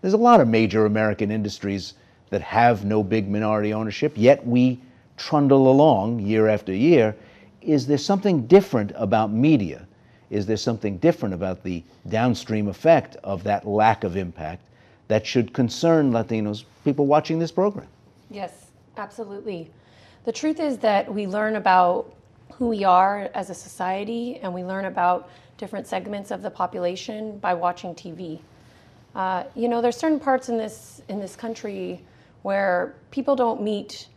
There's a lot of major American industries that have no big minority ownership, yet we trundle along year after year. Is there something different about media? Is there something different about the downstream effect of that lack of impact that should concern Latinos, people watching this program? Yes, absolutely. The truth is that we learn about who we are as a society, and we learn about different segments of the population by watching TV. There's certain parts in this country where people don't meet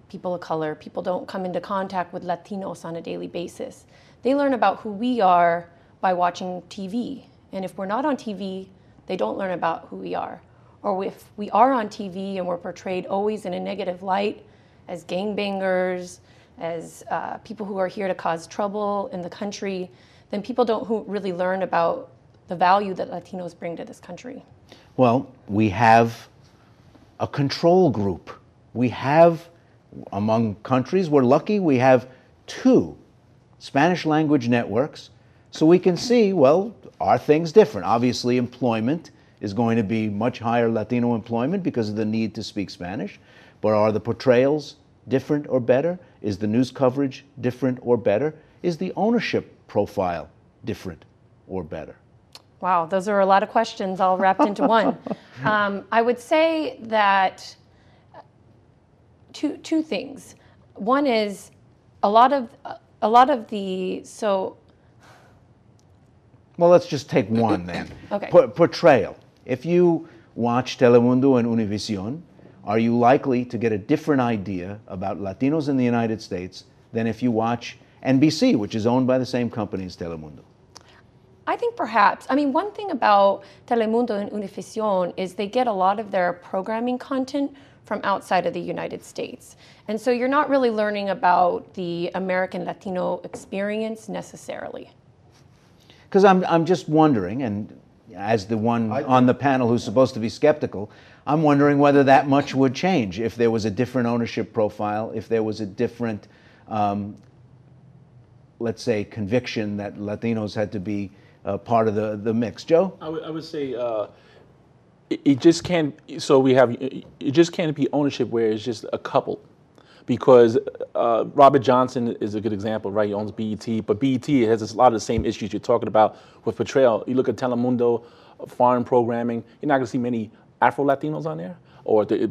people of color, people don't come into contact with Latinos on a daily basis. They learn about who we are by watching TV. And if we're not on TV, they don't learn about who we are. Or if we are on TV and we're portrayed always in a negative light as gangbangers, as people who are here to cause trouble in the country, then people don't really learn about the value that Latinos bring to this country. Well, we have a control group. We have, among countries, we're lucky, we have 2 Spanish language networks, so we can see, well, are things different? Obviously, employment is going to be much higher Latino employment because of the need to speak Spanish, but are the portrayals different or better? Is the news coverage different or better? Is the ownership profile different or better? Wow, those are a lot of questions all wrapped into one. I would say that two things. One is a lot of the Well, let's just take one then. Okay. Portrayal. If you watch Telemundo and Univision, are you likely to get a different idea about Latinos in the United States than if you watch NBC, which is owned by the same company as Telemundo? I think perhaps. I mean, one thing about Telemundo and Univision is they get a lot of their programming content from outside of the United States. And so you're not really learning about the American Latino experience necessarily. Because I'm just wondering, and as the one on the panel who's supposed to be skeptical, I'm wondering whether that much would change if there was a different ownership profile, if there was a different, let's say, conviction that Latinos had to be part of the mix. Joe? I would say it just can't. So it just can't be ownership where it's just a couple, because Robert Johnson is a good example, right? He owns BET, but BET has a lot of the same issues you're talking about with portrayal. You look at Telemundo, foreign programming, you're not going to see many Afro Latinos on there, or the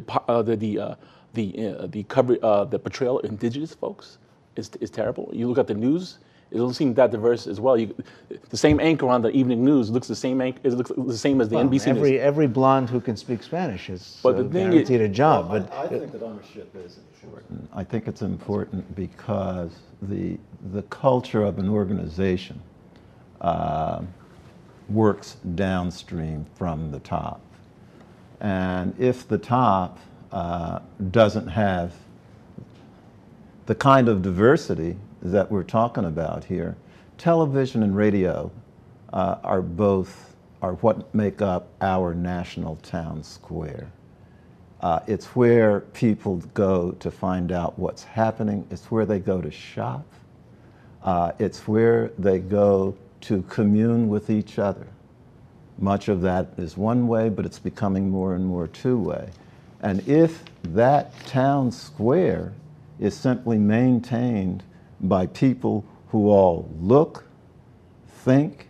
portrayal of indigenous folks is terrible. You look at the news. It doesn't seem that diverse as well. The same anchor on the evening news looks the same as the NBC news. Every blonde who can speak Spanish is guaranteed a job. Well, I think that ownership is important. I think it's important because the culture of an organization works downstream from the top. And if the top doesn't have the kind of diversity that we're talking about here, television and radio are what make up our national town square. It's where people go to find out what's happening. It's where they go to shop. It's where they go to commune with each other. Much of that is one way, but it's becoming more and more two-way. And if that town square is simply maintained by people who all look, think,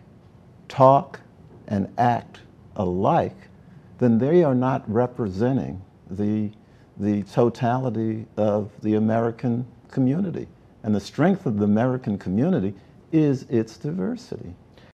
talk, and act alike, then they are not representing the totality of the American community. And the strength of the American community is its diversity.